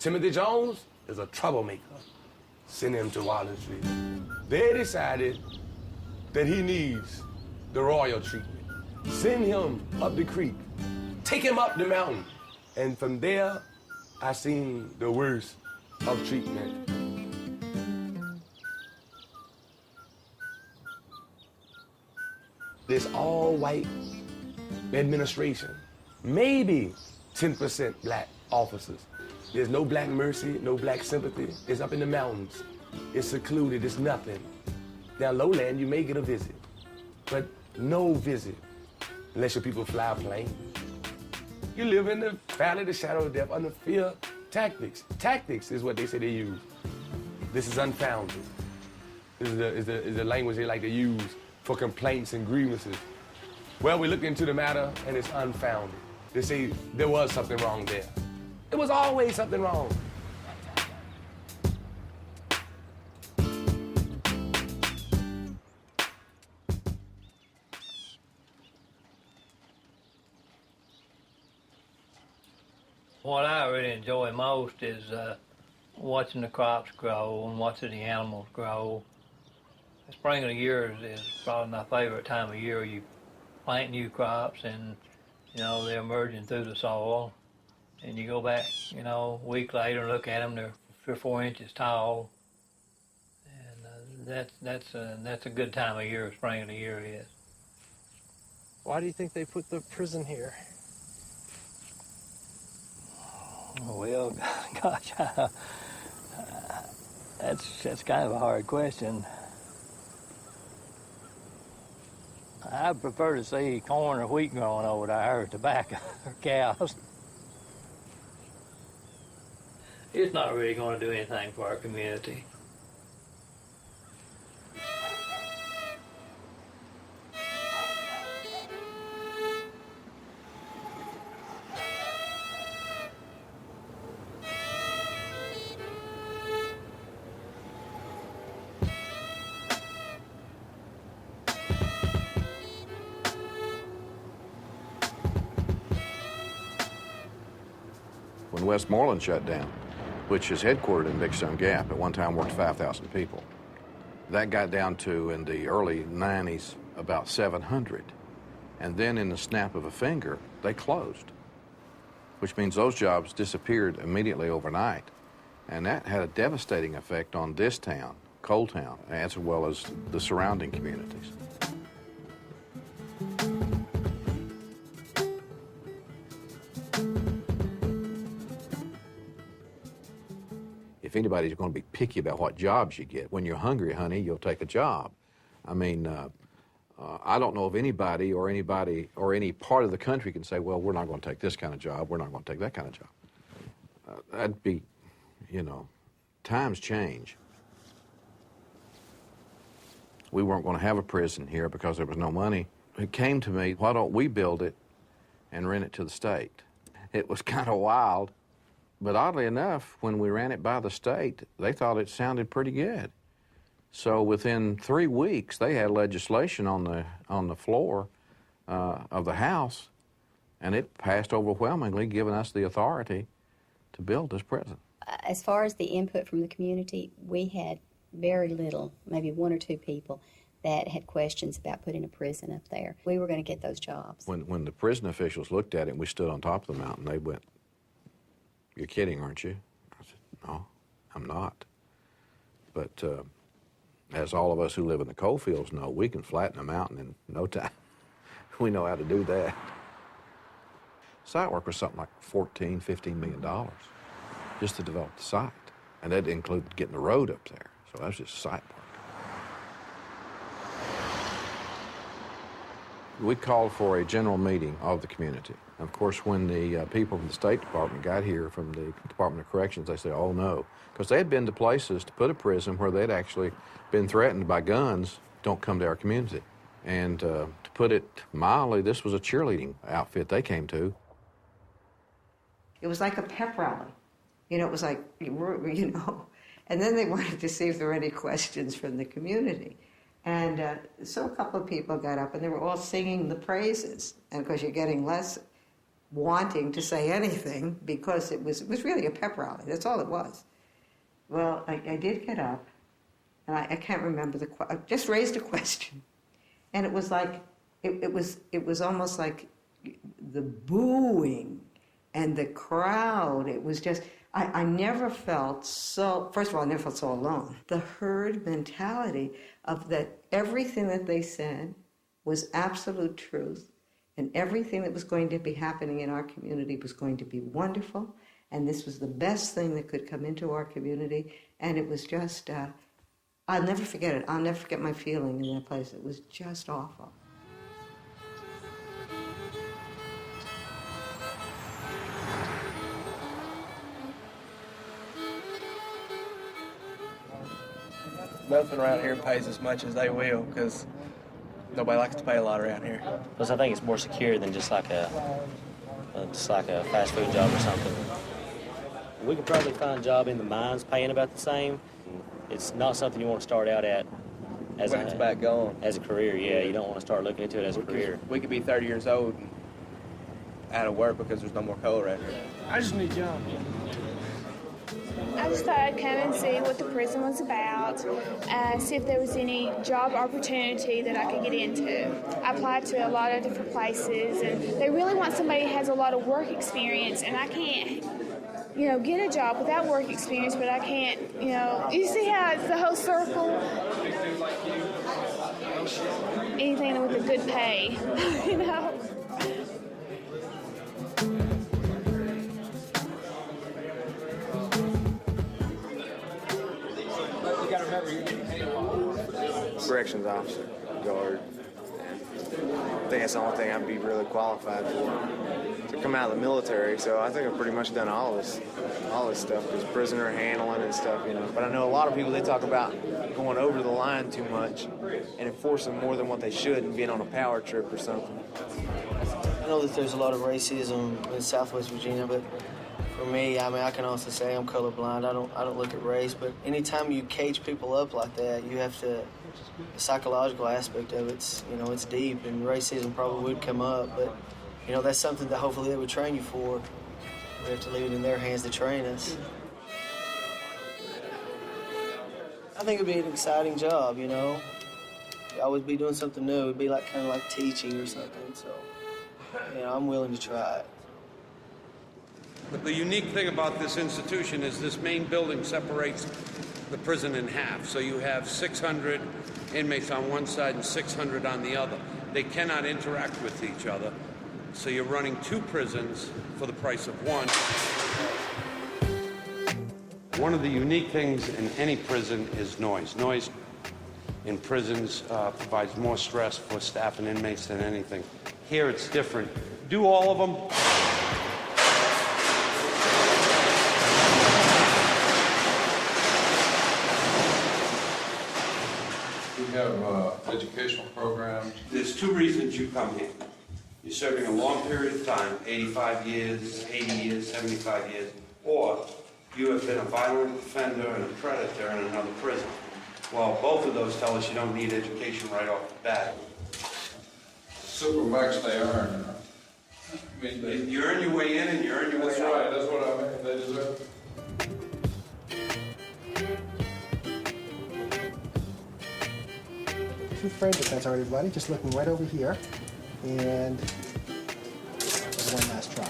Timothy Jones is a troublemaker. Send him to Wallens Ridge. They decided that he needs the royal treatment. Send him up the creek. Take him up the mountain. And from there, I seen the worst of treatment. This all-white administration, maybe 10% black officers. There's no black mercy, no black sympathy. It's up in the mountains. It's secluded, it's nothing. Down lowland, you may get a visit, but no visit unless your people fly a plane. You live in the valley of the shadow of death under fear tactics. Tactics is what they say they use. This is unfounded. This is the language they like to use for complaints and grievances. Well, we looked into the matter and it's unfounded. They say there was something wrong there. There was always something wrong. What I really enjoy most is watching the crops grow and watching the animals grow. The spring of the year is probably my favorite time of year. You plant new crops and, you know, they're emerging through the soil. And you go back, you know, a week later and look at them, they're 3 or 4 inches tall. And that's a good time of year, spring of the year is. Why do you think they put the prison here? Well, gosh, that's kind of a hard question. I prefer to see corn or wheat growing over there, or tobacco, or cows. It's not really going to do anything for our community. When Westmoreland shut down, which is headquartered in Big Stone Gap, at one time worked 5,000 people. That got down to, in the early 90s, about 700. And then in the snap of a finger, they closed, which means those jobs disappeared immediately overnight. And that had a devastating effect on this town, Coal Town, as well as the surrounding communities. If anybody's going to be picky about what jobs you get, when you're hungry, honey, you'll take a job. I mean, I don't know of anybody or any part of the country can say, well, we're not going to take this kind of job, we're not going to take that kind of job. That'd be, you know, times change. We weren't going to have a prison here because there was no money. It came to me, why don't we build it and rent it to the state? It was kind of wild. But oddly enough, when we ran it by the state, they thought it sounded pretty good. So within 3 weeks, they had legislation on the floor of the House, and it passed overwhelmingly, giving us the authority to build this prison. As far as the input from the community, we had very little, maybe 1 or 2 people that had questions about putting a prison up there. We were going to get those jobs. When the prison officials looked at it and we stood on top of the mountain, they went, "You're kidding, aren't you?" I said, "No, I'm not." But as all of us who live in the coal fields know, we can flatten a mountain in no time. We know how to do that. Site work was something like $14, $15 million just to develop the site. And that included getting the road up there. So that was just site work. We called for a general meeting of the community. Of course, when the people from the State Department got here from the Department of Corrections, they said, oh no, because they had been to places to put a prison where they'd actually been threatened by guns, don't come to our community. And to put it mildly, this was a cheerleading outfit they came to. It was like a pep rally. You know, it was like, you know, and then they wanted to see if there were any questions from the community. And so a couple of people got up and they were all singing the praises. And of course, you're getting less wanting to say anything because it was really a pep rally. That's all it was. Well, I did get up, and I can't remember I just raised a question, and it was like it was almost like the booing and the crowd. It was just I never felt so. First of all, I never felt so alone. The herd mentality of that everything that they said was absolute truth. And everything that was going to be happening in our community was going to be wonderful. And this was the best thing that could come into our community. And it was just, I'll never forget it. I'll never forget my feeling in that place. It was just awful. Nothing around here pays as much as they will, because nobody likes to pay a lot around here. Plus, I think it's more secure than just like a fast food job or something. We could probably find a job in the mines paying about the same. It's not something you want to start out at as When it's back going. As a career. Yeah, you don't want to start looking into it as a career. We could be 30 years old and out of work because there's no more coal around here. I just need a job. I just thought I'd come and see what the prison was about, see if there was any job opportunity that I could get into. I applied to a lot of different places, and they really want somebody who has a lot of work experience, and I can't, get a job without work experience, but I can't, you see how it's the whole circle? Anything with a good pay, Corrections officer, guard. And I think that's the only thing I'd be really qualified for to come out of the military. So I think I've pretty much done all this stuff, this prisoner handling and stuff, But I know a lot of people, they talk about going over the line too much and enforcing more than what they should and being on a power trip or something. I know that there's a lot of racism in Southwest Virginia, but for me, I can also say I'm colorblind. I don't look at race, but anytime you cage people up like that, you have to. The psychological aspect of it's deep, and racism probably would come up, but that's something that hopefully they would train you for. We have to leave it in their hands to train us. I think it'd be an exciting job, You'd always be doing something new. It'd be kind of like teaching or something. So, I'm willing to try it. But the unique thing about this institution is this main building separates the prison in half. So you have 600 inmates on one side and 600 on the other. They cannot interact with each other. So you're running two prisons for the price of one. One of the unique things in any prison is noise. Noise in prisons provides more stress for staff and inmates than anything. Here it's different. Do all of them? We have educational programs. There's two reasons you come here. You're serving a long period of time, 85 years, 80 years, 75 years, or you have been a violent offender and a predator in another prison. Well, both of those tell us you don't need education right off the bat. Supermax they earn. You earn your way in and you earn your way out. That's right, that's what I mean. They deserve. Two frame defense, everybody. Just looking right over here. And one last try.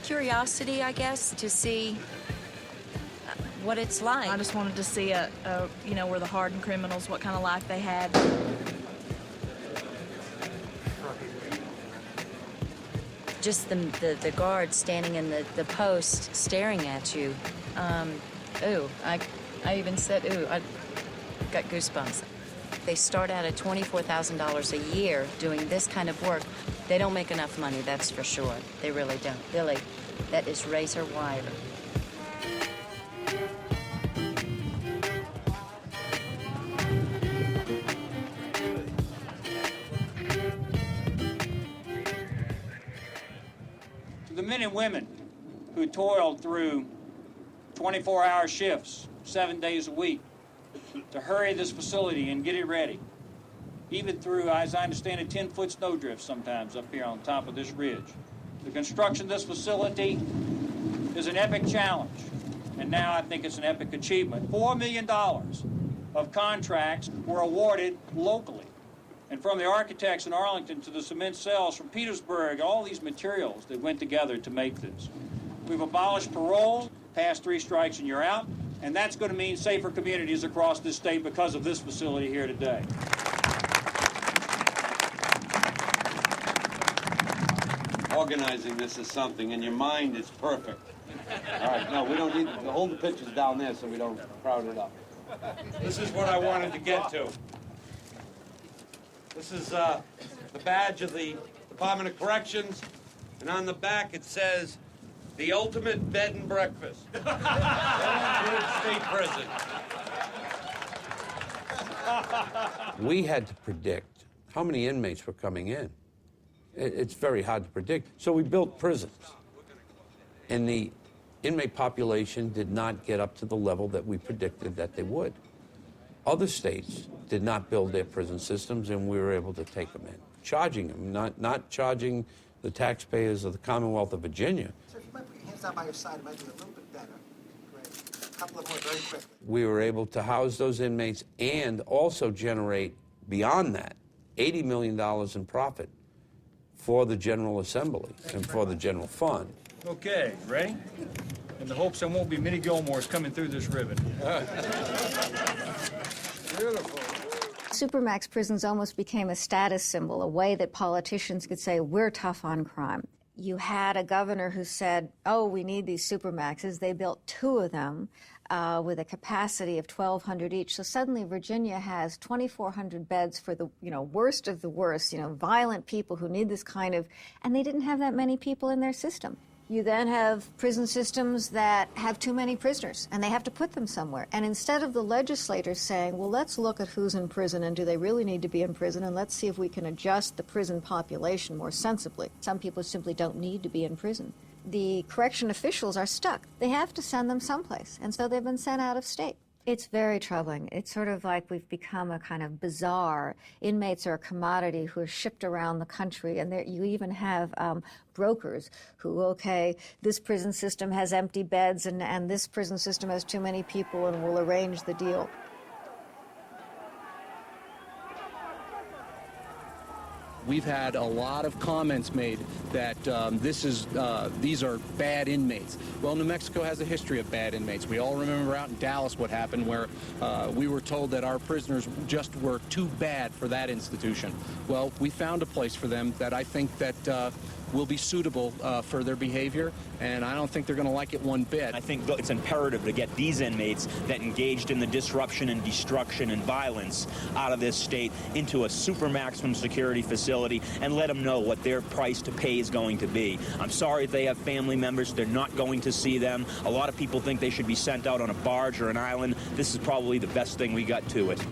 Curiosity, I guess, to see what it's like. I just wanted to see where the hardened criminals, what kind of life they had. Just the guards standing in the post staring at you. I even said, I got goosebumps. They start out at $24,000 a year doing this kind of work. They don't make enough money, that's for sure. They really don't. Billy, that is razor wire. the men and women who toiled through 24-hour shifts, 7 days a week, to hurry this facility and get it ready, even through, as I understand it, 10-foot snowdrifts sometimes up here on top of this ridge. The construction of this facility is an epic challenge, and now I think it's an epic achievement. $4 million of contracts were awarded locally. And from the architects in Arlington to the cement cells from Petersburg, all these materials that went together to make this. We've abolished parole, past 3 strikes and you're out, and that's going to mean safer communities across this state because of this facility here today. Organizing this is something, and your mind is perfect. All right, no, we don't need to hold the pictures down there so we don't crowd it up. This is what I wanted to get to. This is the badge of the Department of Corrections, and on the back it says, the ultimate bed and breakfast. Wallens Ridge State Prison. We had to predict how many inmates were coming in. It's very hard to predict. So we built prisons. And the inmate population did not get up to the level that we predicted that they would. Other states did not build their prison systems, and we were able to take them in, charging them, not charging the taxpayers of the Commonwealth of Virginia. So if you might put your hands out by your side, it might be a little bit better. Great. A couple of more very quickly. We were able to house those inmates and also generate, beyond that, $80 million in profit for the General Assembly and for the general fund. Okay, ready? In the hopes there won't be many Gilmores coming through this ribbon. Beautiful. Supermax prisons almost became a status symbol, a way that politicians could say, we're tough on crime. You had a governor who said, oh, we need these supermaxes. They built 2 of them with a capacity of 1,200 each. So suddenly Virginia has 2,400 beds for the worst of the worst, violent people who need this kind of, and they didn't have that many people in their system. You then have prison systems that have too many prisoners, and they have to put them somewhere. And instead of the legislators saying, well, let's look at who's in prison and do they really need to be in prison, and let's see if we can adjust the prison population more sensibly. Some people simply don't need to be in prison. The correction officials are stuck. They have to send them someplace, and so they've been sent out of state. It's very troubling. It's sort of like we've become a kind of bazaar. Inmates are a commodity who are shipped around the country, and you even have brokers who, okay, this prison system has empty beds and this prison system has too many people, and we'll arrange the deal. We've had a lot of comments made that these are bad inmates. Well, New Mexico has a history of bad inmates. We all remember out in Dallas what happened, where we were told that our prisoners just were too bad for that institution. Well, we found a place for them that I think that will be suitable for their behavior, and I don't think they're going to like it one bit. I think it's imperative to get these inmates that engaged in the disruption and destruction and violence out of this state into a super maximum security facility and let them know what their price to pay is going to be. I'm sorry if they have family members, they're not going to see them. A lot of people think they should be sent out on a barge or an island. This is probably the best thing we got to it.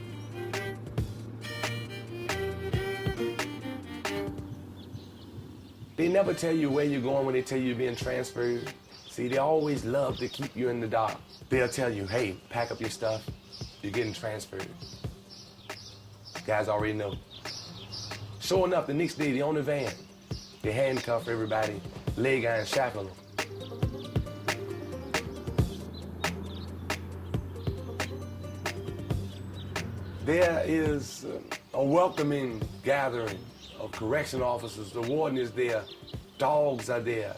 They never tell you where you're going when they tell you you're being transferred. See, they always love to keep you in the dark. They'll tell you, hey, pack up your stuff. You're getting transferred. Guys already know. Sure enough, the next day, they're on the van. They handcuff everybody, leg iron, shackle them. There is a welcoming gathering of correction officers. The warden is there. Dogs are there.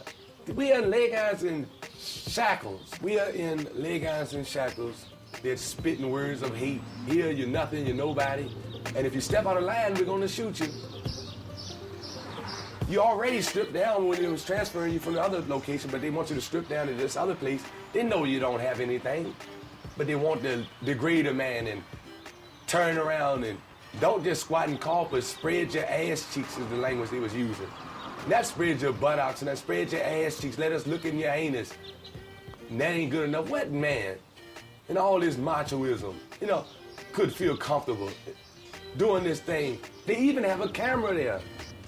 We are in leg irons and shackles. We are in leg irons and shackles. They're spitting words of hate. Here, you're nothing, you're nobody. And if you step out of line, we're going to shoot you. You already stripped down when it was transferring you from the other location, but they want you to strip down to this other place. They know you don't have anything, but they want to degrade a man and turn around and don't just squat and cough, but spread your ass cheeks is the language they was using. Not spread your buttocks, and not spread your ass cheeks. Let us look in your anus. And that ain't good enough. What man? And all this machoism, could feel comfortable doing this thing. They even have a camera there.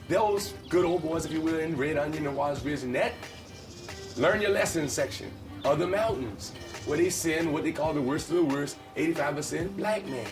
Those good old boys, if you will, in Red Onion and Wallens Ridge, and that Learn your lesson section of the mountains, where they send what they call the worst of the worst, 85% black man.